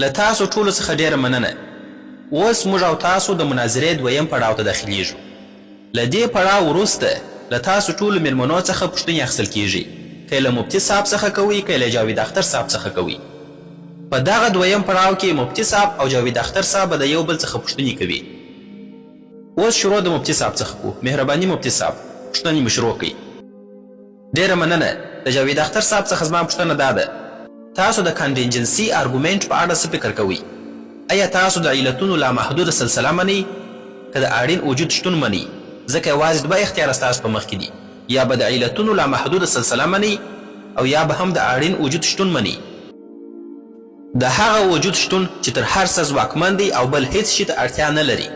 له تاسو ټولو څخه ډېره مننه. اوس موږ او تاسو د مناظرې دویم پړاو ته داخلیږو. له دې پړاو وروسته له تاسو ټولو مېلمنو څخه پوښتنې اخیستل کیږي، که یې له مفتي صاحب څخه کوئ که یې له جاوید اختر صاحب څخه کوئ. په دغه دویم پړاو کې مفتي صاحب او جاوید اختر صاحب به د یو بل څخه پوښتنې کوي. اوس شروع د مفتي صاحب څخه کوو. مهرباني مفتي صاحب پوښتنې مو شروع کړئ. ډېره مننه. د جاوید اختر صاحب څخه زما پوښتنه دا ده، تاسو د کانټینجنسي ارګومنټ په اړه څه فکر کوئ؟ ایا تاسو د علتونو لامحدوده سلسله منئ که د اړین وجود شتون منئ؟ ځکه یوازې دوه اختیاره ستاسو په مخ کې دي، یا به د علتونو لامحدوده سلسله منئ او یا به هم د اړین وجود شتون منئ. د هغه وجود شتون چې تر هر څه ځواکمن دی او بل هیڅ شي ته اړتیا نه لري.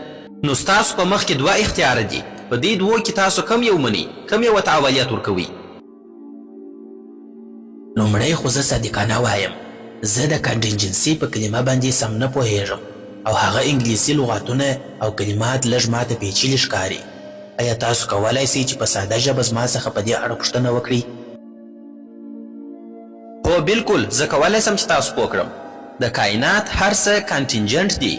نو ستاسو په مخ کې دوه اختیاره دي، په دې دوو کې تاسو کم یو منئ، کم یو ته اولیت ورکوئ؟ لومړی خو زه صادقانه وایم، زه د کانټینجنسي په کلمه باندې سم نه پوهیږم او هغه انګلیسي لغاتونه او کلمات لږ ماته پیچلي ښکاري. ایا تاسو کولی سئ چې په ساده ژبه زما څخه په دې اړه پوښتنه وکړئ؟ هو بالکل، زه کولی سم چې تاسو پوه کړم. د کائنات هر څه کانټینجنټ دي.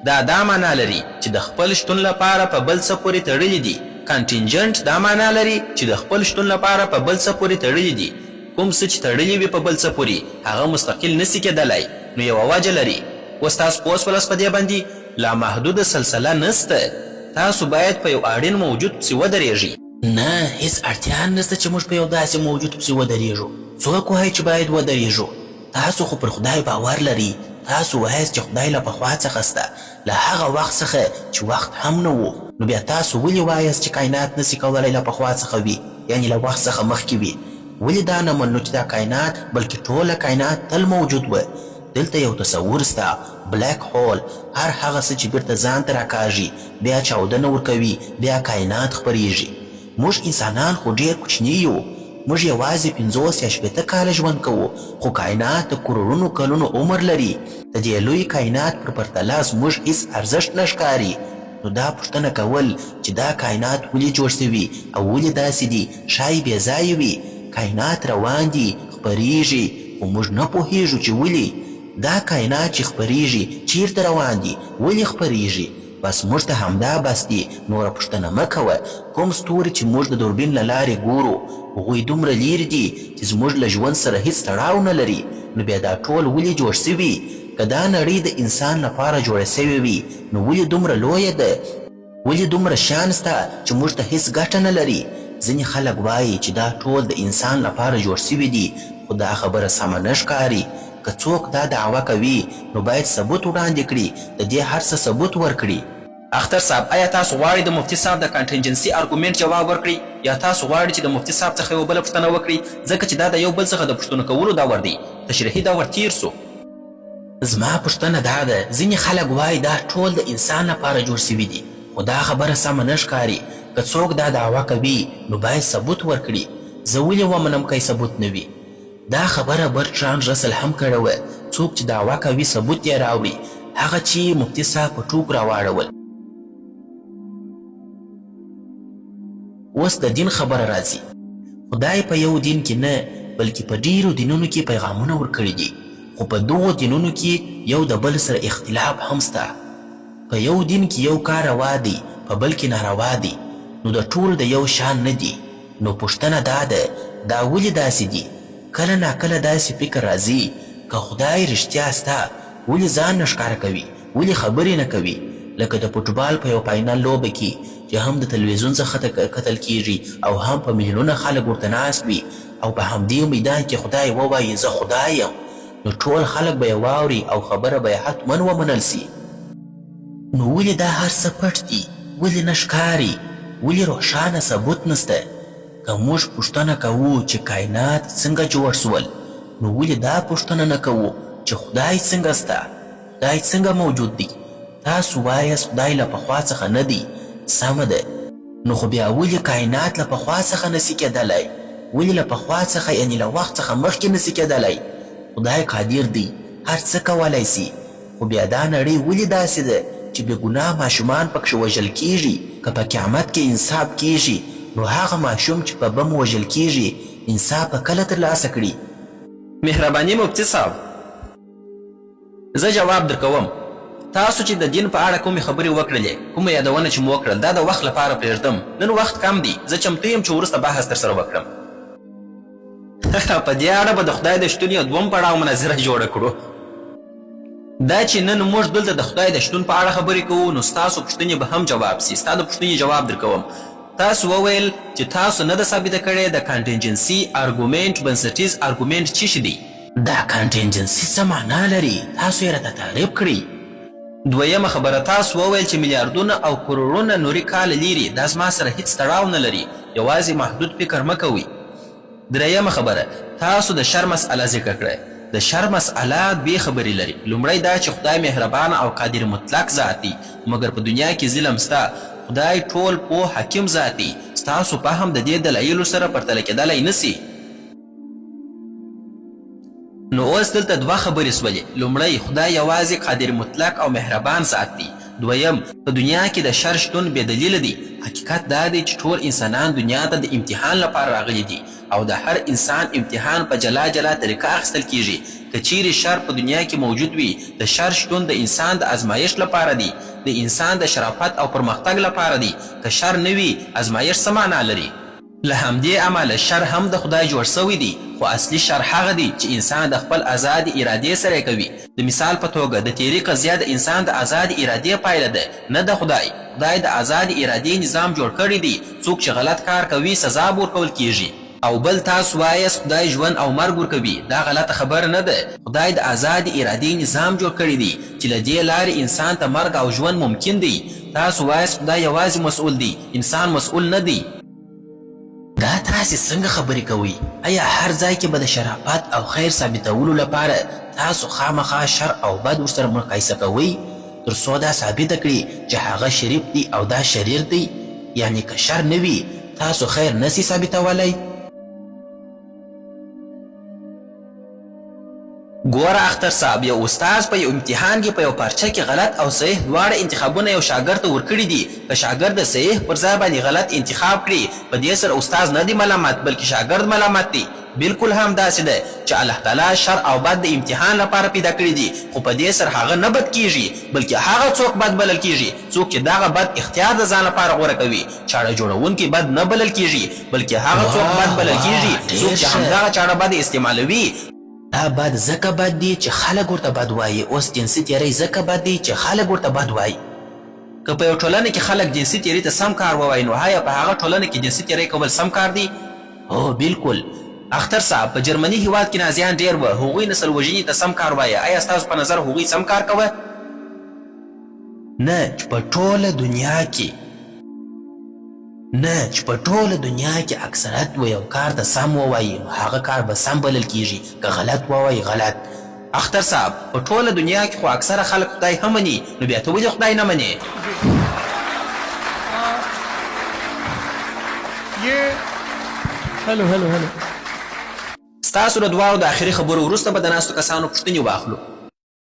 دا معنا لري چې د خپل شتون لپاره په بل څه پورې تړلي دي. کانټینجنټ دا معنا لري چې د خپل شتون لپاره په بل څه پورې تړلي دي. کوم څه چې تړلي وي په بل څه پورې هغه مستقل نسي کېدلی، نو یوه وجه لري. اوس تاسو پوه شولست په دې باندې لامحدوده سلسله نسته. تاسو باید په یو اړین موجود پسې ودرېږئ. نه، هیڅ اړتیا نشته چې موږ په یو داسې موجود پسې ودرېږو. څوک وایي چې باید ودرېږو؟ تاسو خو پر خدای باور لرئ. تاسو وایاست چې خدای له پخوا څخه سته، له هغه وخت څخه چې وخت هم نه و. نو بیا تاسو ولې وایاست چې کائنات نسي کولی له پخوا څخه وي، یعنې له وخت څخه مخکې وي؟ ولې دا نه منو چې دا کائنات بلکې ټوله کائنات تل موجود و؟ دلته یو تصور سته، بلیک هول، هر هغه څه چې بیرته ځان ته راکاږي بیا چاودنه ورکوي، بیا کائنات خپریږي. موږ انسانان خو ډېر کوچني یو، موږ یوازې 50 یا 60 کاله ژوند کوو، خو کائنات د کروڑونو کلونو عمر لري. د دې لوی کائنات پر پرتله زموږ هیڅ ارزښت نه ښکاري. نو دا پوښتنه کول چې دا کائنات ولې جوړ سوي او ولې داسې دي ښایي بې ځایه وي. کائنات روان دي، خپریږي، خو موږ نه پوهیږو چې ولې. دا کائنات چې خپریږي چیرته روان دي، ولې خپریږي؟ بس موږ ته همدا بس دي، نوره پوښتنه مه کوه. کوم ستوري چې موږ د دوربین له لارې ګورو هغوی دومره لیرې دي چې زموږ له ژوند سره هیڅ تړاو نه لري. نو بیا دا ټول ولې جوړ سوي؟ که دا نړۍ د انسان لپاره جوړه سوې وي نو ولې دومره لویه ده؟ ولې دومره شیان سته چې موږ ته هیڅ ګټه نه لري؟ ځینې خلک وایي چې دا ټول د انسان لپاره جوړ سوي دي، خو دا خبره سمه نه ښکاري. که څوک دا دعوه کوي نو باید ثبوت وړاندې کړي، د دې هر څه ثبوت ورکړي. اختر صاحب، آیا تاسو غواړئ د مفتي صاحب د کانټینجنسي ارګومنټ جواب ورکړئ، یا تاسو غواړئ چې د مفتي صاحب څخه یوه بله پوښتنه وکړئ؟ ځکه چې دا د یو بل څخه د پوښتنو کولو دور دی، تشریحي دور تیر سو. زما پوښتنه دا ده، ځینې خلک وایي دا ټول د انسان لپاره جوړ سوي دي، خو دا خبره سمه نه ښکاري. که څوک دا دعوه کوي نو باید ثبوت ورکړي. زه ولې ومنم که ثبوت نه وي؟ دا خبره برټراند رسل هم کړې وه، څوک چې دعوه کوي ثبوت یې راوړي. هغه چې مفتي صاحب په ټوک راواړول. اوس د دین خبره راځي. خدای په یو دین کې نه بلکې په ډیرو دینونو کې پیغامونه ورکړي دي، خو په دغو دینونو کې یو د بل سره اختلاف هم سته. په یو دین کې یو کار روا دی، په بل کې ناروا دی، نو د ټولو د یو شان نه دي. نو پوښتنه دا ده، دا ولې داسې دي؟ کله ناکله داسې فکر راځي، که خدای رښتیا سته ولې ځان نه ښکاره کوي، ولې خبرې نه کوي؟ لکه د فوټبال په یو فاینل لوبه کې چې هم د تلویزیون څخه کتل کیږي او هم په میلیونونه خلک ورته ناست وي، او په همدې میدان کې خدای ووایي زه خدای یم، نو ټول خلک به یې واوري او خبره به یې حتما ومنل سي. نو ولې دا هر څه پټ دي؟ ولې نه ښکاري؟ ولې روښانه ثبوت نسته؟ که موږ پوښتنه کوو چې کائنات څنګه جوړ سول، نو ولې دا پوښتنه نه کوو چې خدای څنګه سته؟ خدای څنګه موجود دی؟ تاسو وایاست خدای له پخوا څخه نه دی، سمه ده. نو خو بیا ولې کائنات له پخوا څخه نسي کېدلی؟ ولې له پخوا څخه یعنې له وخت څخه مخکې نسي کېدلی؟ خدای قادر دی، هر څه کولی سي، خو بیا دا نړۍ ولې داسې ده چې بې ګناه ماشومان پکښې وژل کیږي؟ که په قیامت کې انصاف کیږي نو هغه ماشوم چې په بم وژل کیږي انصاف به کله ترلاسه کړي؟ مهرباني مفتي صاحب، زه جواب درکوم. تاسو چې د دین په اړه کومې خبرې وکړلې، کومه یادونه چې مو وکړل، دا د وخت لپاره پرېږدم. نن وخت کم دی، زه چمتو یم چې وروسته بحث درسره وکړم. په دې اړه به د خدای د شتون یو دوم پړاو مناظره جوړه کړو. دا چې نن موږ دلته د خدای د شتون په اړه خبرې کوو، نو ستاسو پوښتنې به هم جواب سي. ستا د پوښتنې جواب درکوم. تاسو وویل چې تاسو نه ده ثابته کړې د کانټینجنسي ارګومنټ بنسټیز ارګومنټ څه شی دی؟ دا کانټینجنسي څه معنا لري؟ تاسو یې راته تعریف کړئ. دویمه خبره، تاسو وویل چې میلیاردونه او کروړونه نوري کال لیري، دا زما سره هیڅ تړاو نه لري، یوازې محدود فکر مه کوئ. دریمه خبره، تاسو د شر مسئله ذکر کړئ. د شر مسئله دوې خبرې لري. لومړی دا چې خدای مهربان او قادر مطلق ذات دی، مګر په دنیا کې ظلم سته. خدای ټول پوه حکیم ذات دی. ستاسو فهم د دې دلایلو سره پرتله کېدلی نسي. نو اوس دلته دوه خبرې سولې. لومړی، خدای یوازې قادر مطلق او مهربان ذات دی. دویم، په دنیا کې د شر شتون بې دلیله دی. حقیقت دا دی چې ټول انسانان دنیا ته د امتحان لپاره راغلي دي، او د هر انسان امتحان په جلا جلا طریقه اخیستل کیږي. که چیرې شر په دنیا کې موجود وي، د شر شتون د انسان د ازمایښت لپاره دی، د انسان د شرافت او پرمختګ لپاره دی. که شر نه وي، ازمایښت څه معنا لري؟ له همدې امله شر هم د خدای جوړ سوی دی، خو اصلي شر هغه دی چې انسان د خپل ازادي ارادې سره کوي. د مثال په توګه د تیري قضیه د انسان د ازادي ارادې پایله ده، نه د خدای. خدای د ازادي ارادې نظام جوړ کړی دی. څوک چې غلط کار کوي سزا به ورکول کیږي. او بل تاسو وایاست خدای ژوند او مرګ ورکوي. دا غلطه خبره نه ده. خدای د ازادي ارادې نظام جوړ کړی دی چې له دې لارې انسان ته مرګ او ژوند ممکن دی. تاسو وایاست خدای یوازې مسؤل دی، انسان مسؤل نه دی. دا تاسې څنګه خبرې کوئ؟ آیا هر ځای کې به د شرافت او خیر ثابتولو لپاره تاسو خامخا شر او بد ورسره مقایسه کوئ تر څو دا ثابته کړي چې هغه شریف دی او دا شریر دی؟ یعنی که شر نه وي، تاسو خیر نسي ثابتولی؟ ګوره اختر صاحب، یو استاز په یو امتحان کې په یو پارچه کې غلط او صحیح دواړه انتخابونه یو شاګرد ته ورکړي دي. که شاګرد د صحیح پر ځای باندې غلط انتخاب کړي، په دې سره استاز نه دی ملامت، بلکې شاګرد ملامت دی. بالکل هم داسې ده چې الله تعالی شر او بد د امتحان لپاره پیدا کړي دي، خو په دې سره هغه نه بد کیږي، بلکې هغه څوک بد بلل کیږي څوک چې دغه بد اختیار د ځان لپاره غوره کوي. چاړه جوړونکي بد نه بلل کیږي، بلکې هغه څوک بد بلل کیږي څوک چې همدغه چاړه بد استعمالوي. دا بد ځکه بد دی چې خلک ورته بد وایي. اوس جنسي تیری ځکه بد دی چې خلک ورته بد وایي. که په یو ټولنه کې خلک جنسي تیري ته سم کار ووایي، نو آیا په هغه ټولنه کې جنسي تیری کول سم کار دی؟ هو بالکل. اختر صاحب، په جرمني هیواد کې نازیان ډېر وه، هغوی نسل وژنې ته سم کار وایه. آیا ستاسو په نظر هغوی سم کار کوه؟ نه، چې په ټوله دنیا کې نه چې په ټوله دنیا کې اکثرت و یو کار ته سم ووایي، نو هغه کار به سم بلل کیږي. که غلط ووایي غلط. اختر صاحب، په ټوله دنیا کې خو اکثره خلک خدای هم مني، نو بیا ته ولې خدای نه منې؟ هلو ستاسو د دواړو د آخري خبرو وروسته به د ناستو کسانو پوښتنې واخلو.